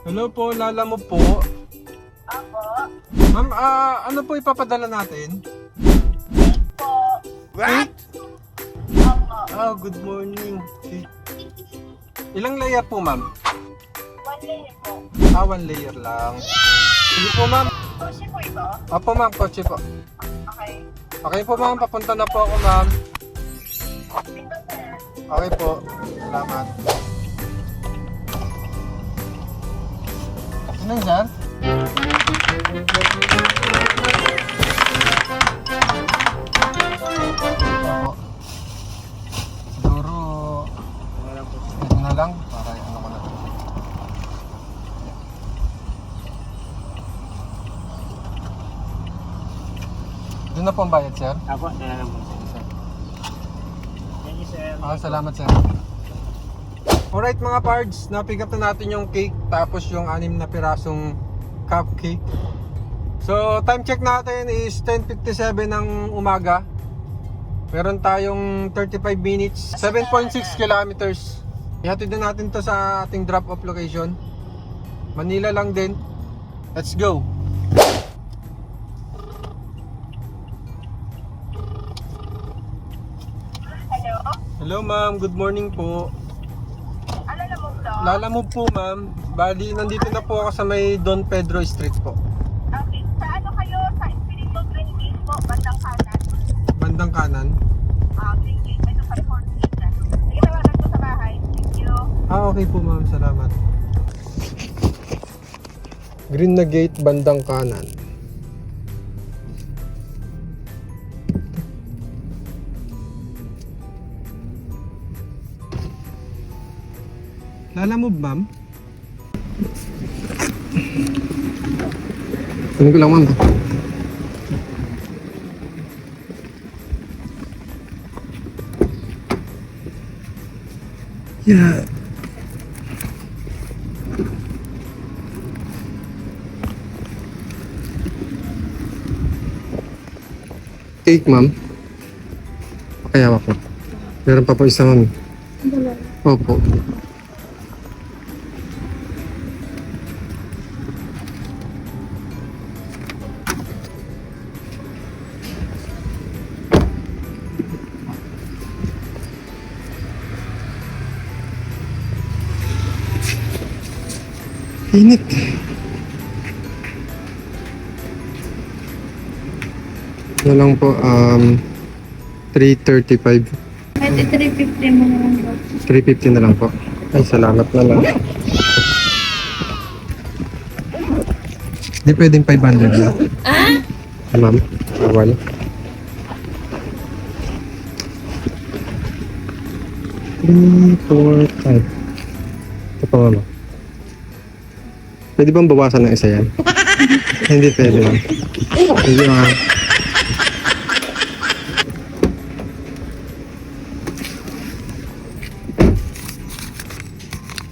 Hello po, Lala mo po. Apo. Ma'am, ano po ipapadala natin? Po. What? Apo. Good morning. Ilang layer po, ma'am? 1 layer po. 1 layer lang. Sige po, ma'am. Kotse po ito? Opo, ma'am, kotse po. Okay. Okay po, ma'am, papunta na po ako, ma'am. Ito, sir. Okay po, salamat. Ano yun, sir? Opo. Siguro, ito na lang, para ano ko na. Doon na po ang bayad, sir? Apo, talaga po. Thank you, sir. Salamat, sir. Alright mga pards, na-pick up na natin yung cake tapos yung 6 na pirasong cupcake. So time check natin is 10:57 ng umaga. Meron tayong 35 minutes, 7.6 kilometers. Ihatid na natin to sa ating drop-off location. Manila lang din. Let's go! Hello? Hello ma'am, good morning po. Ano na mo to? Lala mo po ma'am, bali nandito na po ako sa may Don Pedro Street po. Okay. Sa ano kayo? Sa Espiritu Green Gate po, bandang kanan. Bandang kanan. Green Gate. Ito sa report station. Sige, tawagan ko sa bahay. Thank you. Okay po ma'am, salamat. Green na gate, bandang kanan. Lala move ma'am? Ano ko lang ma'am? Yeah. Cake, ma'am. Kaya ako. Meron pa po isa, ma'am. Opo. Init. Ano lang po, 3:35. Pwede 350 mo naman po. 3:50 na lang po. Ay, salamat na lang. Hindi pwedeng 500 lang. Ma'am, bawal. Three, four, five. Ito pa mama. Pwede bang bawasan ng isa yan? Hindi pwede ma'am. Hindi ma'am.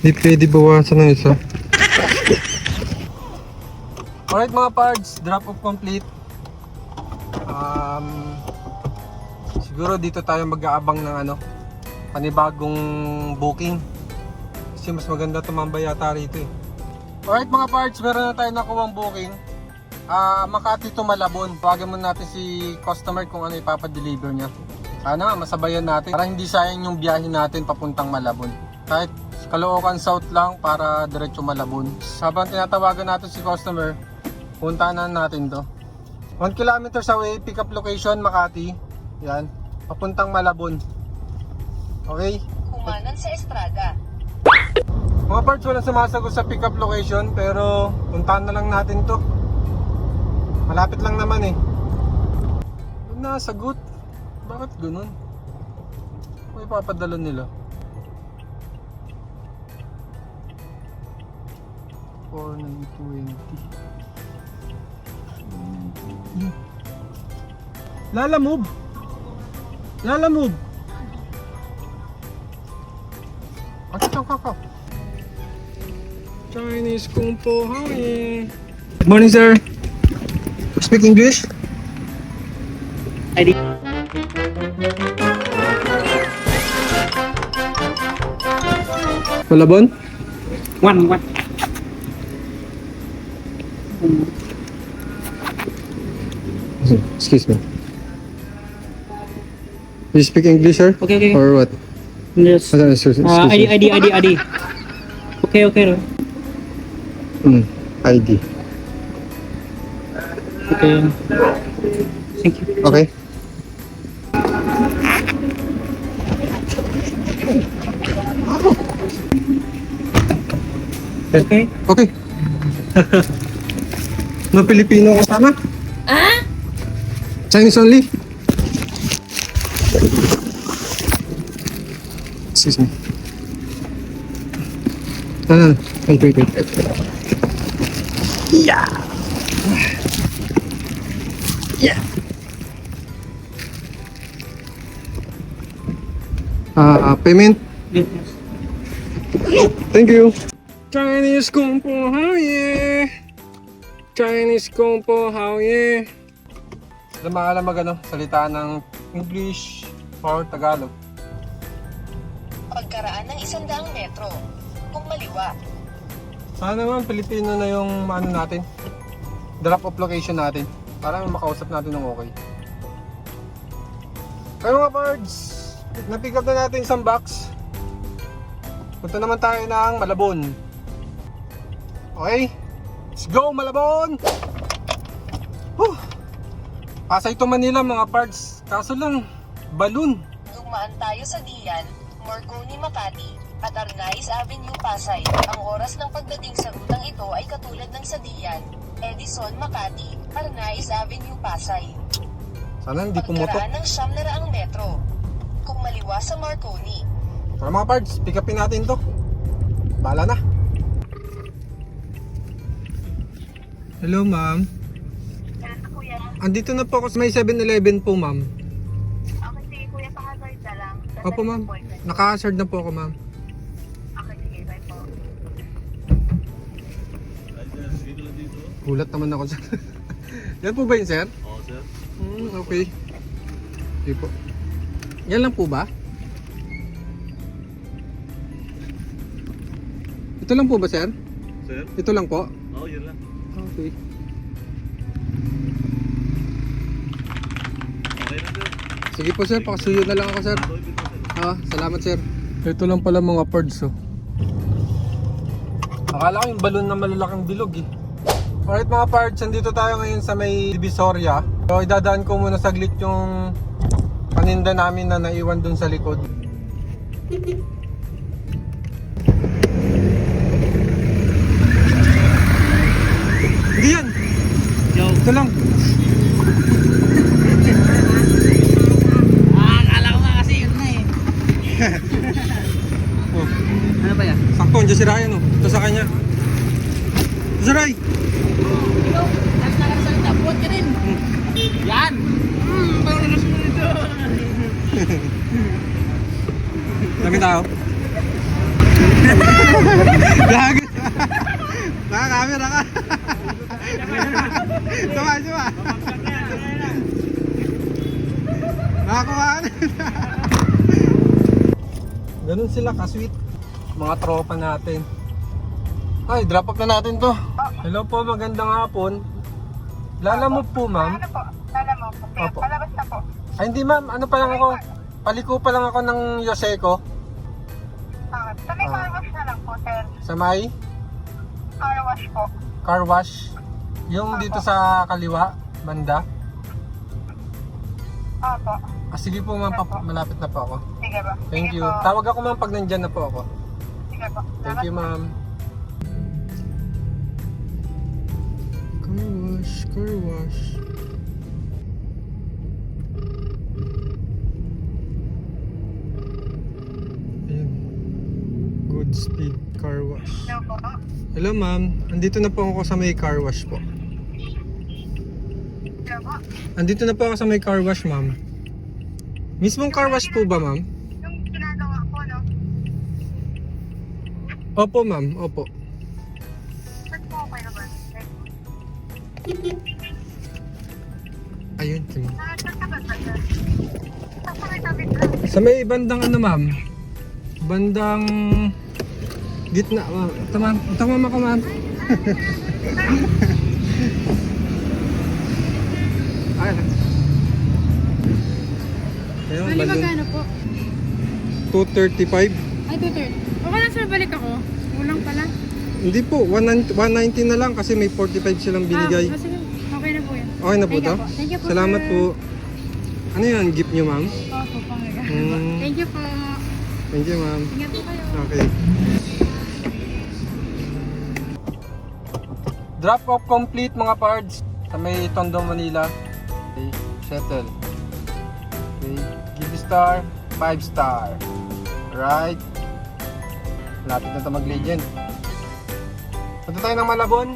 Hindi pwede bawasan ng isa. Alright mga pards, drop off complete. Siguro dito tayo mag-aabang ng panibagong booking. Kasi mas maganda tumambay yata rito eh. Alright mga pards, meron na tayo nakuwang booking. Makati to Malabon. Tawagan muna natin si customer kung ano ipapadeliver niya. Sana masabayan natin para hindi sayang yung biyahe natin papuntang Malabon. Kahit Caloocan South lang para diretso Malabon. Habang tinatawagan natin si customer, puntahan na natin to. 1 kilometers away, pick up location Makati. Yan, papuntang Malabon. Okay? Kumanan sa Estrada. Mga parts, walang sumasagot sa pick up location pero puntahan na lang natin to. Malapit lang naman eh. Huwag na sagot. Bakit ganun? May papadala nila. 4,920. Lala move. Lala move. Kakak. Chinese Kung Po Hi. Good morning, sir. Speak English? ID. Malabon? One. Excuse me. You speak English, sir? Okay, okay. Or what? Yes. Excuse me. ID. Okay, okay. ID. Okay. Thank you. Okay. Okay. Okay. No Filipino kasama? Chinese only? Excuse me. No. Wait. Yeah. Payment. Yes. Thank you. Chinese Kung Po Hao Ye. Chinese Kung Po Hao Ye. Alam mag salita ng English or Tagalog. Pagkaraan ng 100 metro, kung maliwa, Sana naman Pilipino na yung natin. Drop off location natin. Para makausap natin ng okay. Kaya mga birds, na-pick up na natin isang box. Punta naman tayo ng Malabon. Okay? Let's go Malabon! Whew! Pasay to Manila mga parts. Kaso lang, balloon. dumaan tayo sa Dian, Marconi, Makati, at Arnaiz Avenue, Pasay. Ang oras ng pagdating sa rutang ito ay katulad ng sa Dian, Edison, Makati, Arnaiz Avenue, Pasay. Sana hindi pumotok. Pagkaraan ng 900 metro, kung maliwa sa Marconi. Para mga parts, pick upin natin to. Bahala na. Hello ma'am. Yes, kuya. Andito na po ako sa may 7-Eleven po ma'am. Okay, sige kuya, pakasard na lang. Opo ma'am. Naka-hazard na po ako ma'am. Okay, sige, bye po. Gulat naman ako sir. Yan po ba yun sir? Oo, sir. Okay. Okay po. Yan lang po ba? Ito lang po ba sir? Sir? Ito lang po? Oo, yun lang. Okay. Okay na, sir. Sige po sir, pakasuyo na lang ako sir. Okay dito, sir. Salamat sir. Ito lang pala mga parts oh. Akala ko yung balon na malalaking bilog eh. Alright mga parts, nandito tayo ngayon sa may Divisoria. So idadaan ko muna saglit yung paninda namin na naiwan dun sa likod. Hindi yan! Ito lang. Akala ko nga kasi yun na eh. Oh, Ano ba yan? sakto, andyan si Ryan oh. Ito sa kanya. Ito si Ryan! Ikaw, tapos nakasalita, buhat ka rin. Yan! Parang nakasunod ito. Dami tao. Gago. Naka-camera ka. Sama. Nakakuha ka na. Ganun sila ka-sweet. Mga tropa natin. Ay, drop off na natin to. Hello po, magandang hapon. Lalamove po ma'am. Ano po? Lala mo po. Kaya Opo. palabas na po. Ay hindi ma'am, ano pa lang ako. Paliko pa lang ako ng Yoseco. Okay. Sa may car wash na lang po, sir. Sa may Car wash po. car wash. Yung dito sa kaliwa, banda. Opo. Sige po ma'am, malapit na po ako. Sige ba? Thank Sige you. po. Tawag ako ma'am pag nandyan na po ako. Sige po. Thank you ma'am. Car wash. Ayan. Good speed car wash. Hello po. Hello ma'am, andito na po ako sa may car wash po. Hello po. Andito na po ako sa may car wash ma'am. Mismong car wash po ba ma'am? Yung ginagawa ko, no? Opo ma'am, opo. Ba't po okay naman? Ayun, si ma'am. Saan ka ba tayo? Saan ka may tabi ka? Sa may bandang ano ma'am? Bandang gitna ma'am. Ito ma'am ako ma'am. Ay. Ayun, Bali, balloon. magkano po? 235. Ay, 230. Okay na sir, balik ako. Kulang pala. Hindi po, 190 na lang kasi may 45 silang binigay. Sige. Okay na po yan. Okay na po Thank you to? po. Thank you po, Salamat sir. po. Ano yan, gift nyo ma'am? Opo, pangagano. Mm. Thank you po. Thank you ma'am. Ingat po kayo. Okay. Drop off complete mga parts sa may Tondo, Manila. Okay, settle. Okay, give star, 5 star. Right. Lapit na ito mag-legend. Punta tayo ng Malabon.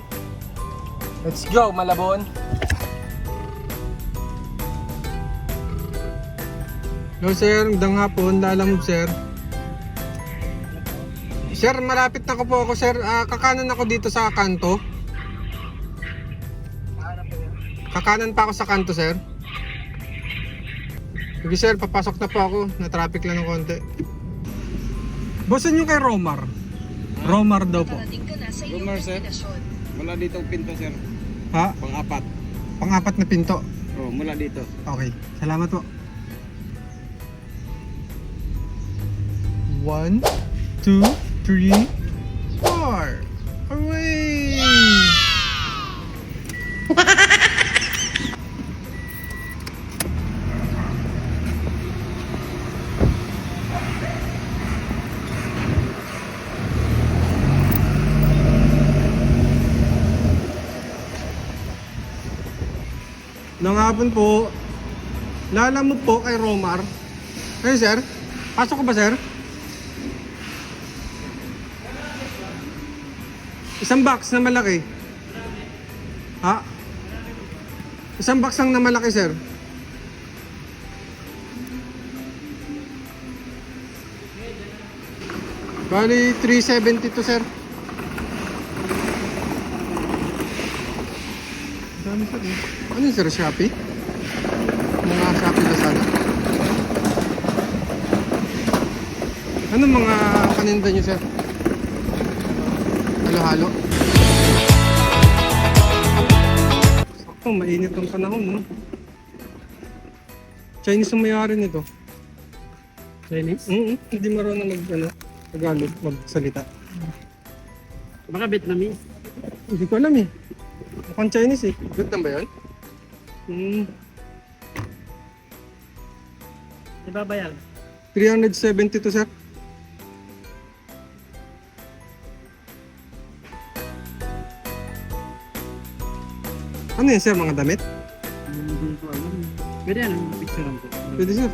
Let's go, Malabon. Hello sir, magandang hapon. Lalamove sir. Sir, malapit na po ako sir. Kakanan ako dito sa kanto. Kakanan pa ako sa kanto sir. Sige sir, papasok na po ako. Na-traffic lang ng konti. Bosan nyo kay Romar. Romar daw po. Nakarating ka na sa iyong Rumor, sir. destinasyon. Mula dito ang pinto, sir. Ha? Pang-apat. Pang-apat na pinto. Oh, mula dito. Okay, salamat po. 1, 2, 3, 4. Hooray! Nang hapon po, lalamove po kay Romar. Ayun sir, pasok ko ba sir? Isang box na malaki. Ha? Isang box lang na malaki sir. Bali 370 to sir. Dami sir eh. Ano yun sir? Shopee? Mga Shopee Lazada? Ano mga paninda nyo sir? Halo-halo? Sakto, mainit ang panahon no? Chinese ang mayari nito. Chinese? Hindi marunong Tagalog, magsalita. Baka Vietnamese. Hindi ko alam eh. Mukhang Chinese eh. Vietnam ba yun? Di ba ba yan? 370 to sir. Ano yan sir, mga damit? Hindi ko alam. Pwede yan, picture ko. Pwede sir.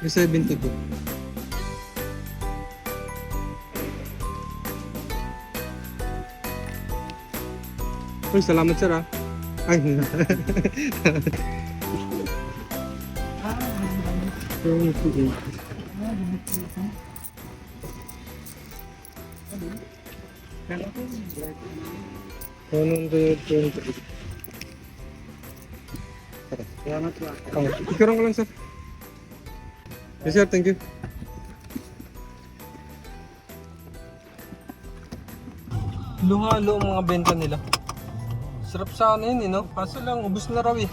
370 to. Uy, salamat sir ah. Ay, Salamat po. Ikaw ko lang sir. Yes sir, thank you. Luhalo ang mga benta nila. Sarap sana yun eh no? Kaso lang, ubos na raw eh.